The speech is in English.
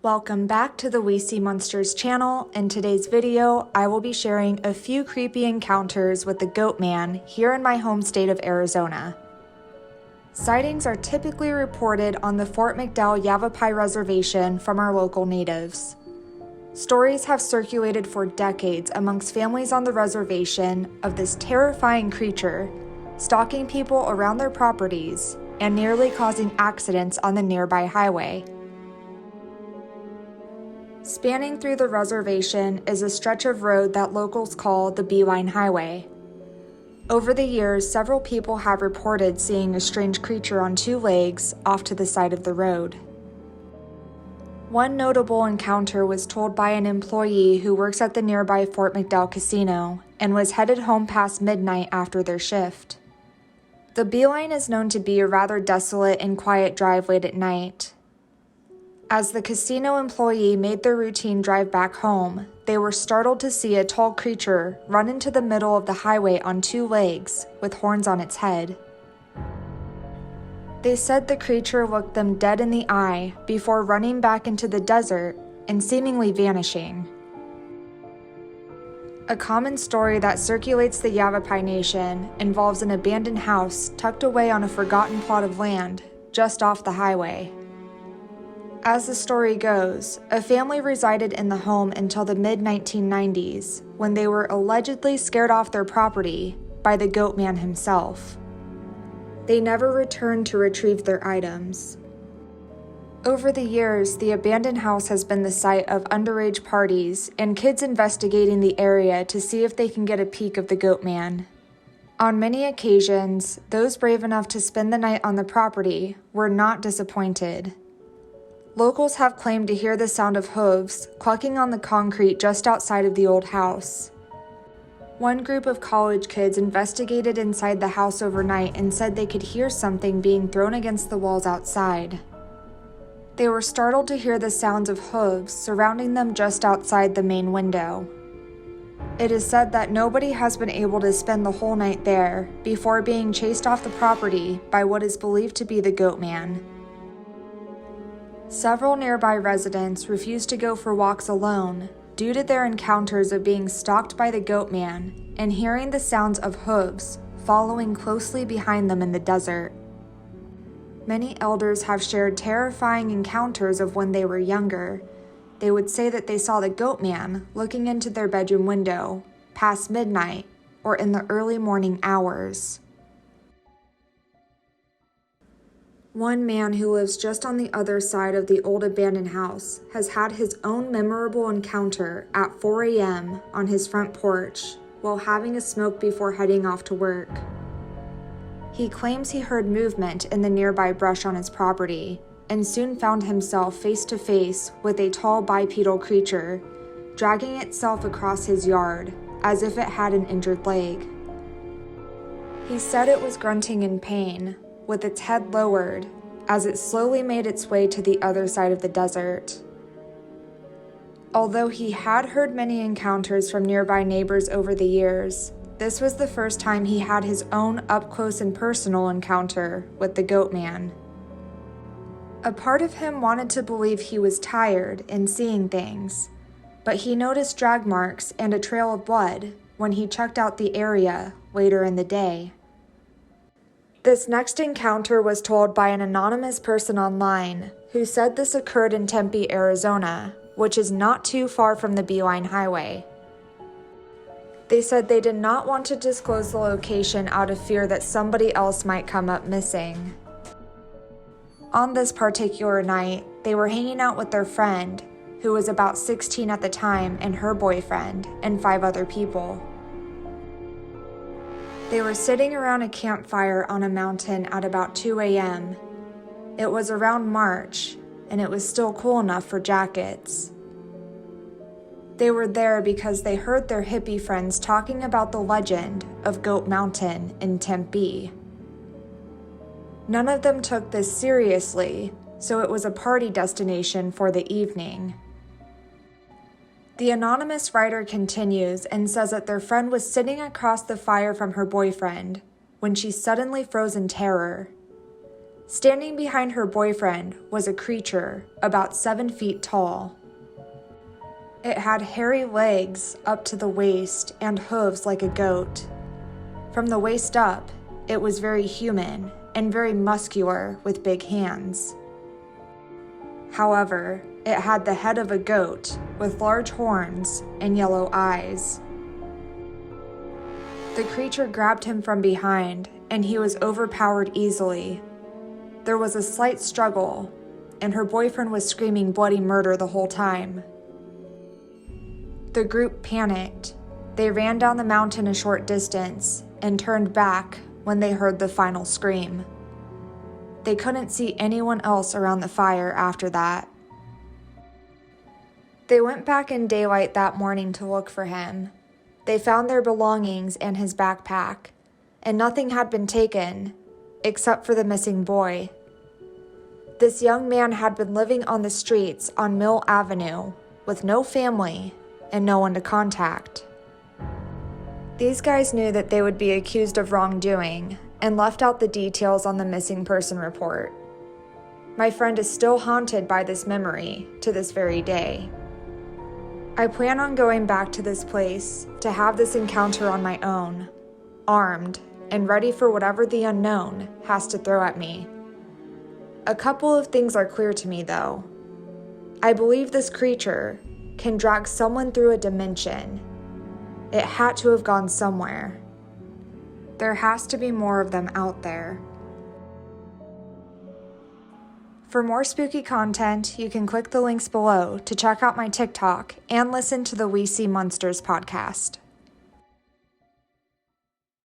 Welcome back to the We See Monsters channel. In today's video, I will be sharing a few creepy encounters with the Goatman here in my home state of Arizona. Sightings are typically reported on the Fort McDowell Yavapai Reservation from our local natives. Stories have circulated for decades amongst families on the reservation of this terrifying creature stalking people around their properties and nearly causing accidents on the nearby highway. Spanning through the reservation is a stretch of road that locals call the Beeline Highway. Over the years, several people have reported seeing a strange creature on two legs off to the side of the road. One notable encounter was told by an employee who works at the nearby Fort McDowell Casino and was headed home past midnight after their shift. The Beeline is known to be a rather desolate and quiet drive late at night. As the casino employee made their routine drive back home, they were startled to see a tall creature run into the middle of the highway on two legs with horns on its head. They said the creature looked them dead in the eye before running back into the desert and seemingly vanishing. A common story that circulates the Yavapai Nation involves an abandoned house tucked away on a forgotten plot of land just off the highway. As the story goes, a family resided in the home until the mid-1990s, when they were allegedly scared off their property by the Goatman himself. They never returned to retrieve their items. Over the years, the abandoned house has been the site of underage parties and kids investigating the area to see if they can get a peek of the Goatman. On many occasions, those brave enough to spend the night on the property were not disappointed. Locals have claimed to hear the sound of hooves clucking on the concrete just outside of the old house. One group of college kids investigated inside the house overnight and said they could hear something being thrown against the walls outside. They were startled to hear the sounds of hooves surrounding them just outside the main window. It is said that nobody has been able to spend the whole night there before being chased off the property by what is believed to be the Goatman. Several nearby residents refused to go for walks alone due to their encounters of being stalked by the Goatman and hearing the sounds of hooves following closely behind them in the desert. Many elders have shared terrifying encounters of when they were younger. They would say that they saw the Goatman looking into their bedroom window past midnight or in the early morning hours. One man who lives just on the other side of the old abandoned house has had his own memorable encounter at 4 a.m. on his front porch while having a smoke before heading off to work. He claims he heard movement in the nearby brush on his property and soon found himself face to face with a tall bipedal creature dragging itself across his yard as if it had an injured leg. He said it was grunting in pain, with its head lowered as it slowly made its way to the other side of the desert. Although he had heard many encounters from nearby neighbors over the years, this was the first time he had his own up-close and personal encounter with the Goatman. A part of him wanted to believe he was tired and seeing things, but he noticed drag marks and a trail of blood when he checked out the area later in the day. This next encounter was told by an anonymous person online who said this occurred in Tempe, Arizona, which is not too far from the Beeline Highway. They said they did not want to disclose the location out of fear that somebody else might come up missing. On this particular night, they were hanging out with their friend, who was about 16 at the time, and her boyfriend, and 5 other people. They were sitting around a campfire on a mountain at about 2 a.m. It was around March, and it was still cool enough for jackets. They were there because they heard their hippie friends talking about the legend of Goat Mountain in Tempe. None of them took this seriously, so it was a party destination for the evening. The anonymous writer continues and says that their friend was sitting across the fire from her boyfriend when she suddenly froze in terror. Standing behind her boyfriend was a creature about 7 feet tall. It had hairy legs up to the waist and hooves like a goat. From the waist up, it was very human and very muscular with big hands. However, it had the head of a goat with large horns and yellow eyes. The creature grabbed him from behind, and he was overpowered easily. There was a slight struggle, and her boyfriend was screaming bloody murder the whole time. The group panicked. They ran down the mountain a short distance and turned back when they heard the final scream. They couldn't see anyone else around the fire after that. They went back in daylight that morning to look for him. They found their belongings and his backpack, and nothing had been taken except for the missing boy. This young man had been living on the streets on Mill Avenue with no family and no one to contact. These guys knew that they would be accused of wrongdoing and left out the details on the missing person report. My friend is still haunted by this memory to this very day. I plan on going back to this place to have this encounter on my own, armed and ready for whatever the unknown has to throw at me. A couple of things are clear to me, though. I believe this creature can drag someone through a dimension. It had to have gone somewhere. There has to be more of them out there. For more spooky content, you can click the links below to check out my TikTok and listen to the We See Monsters podcast.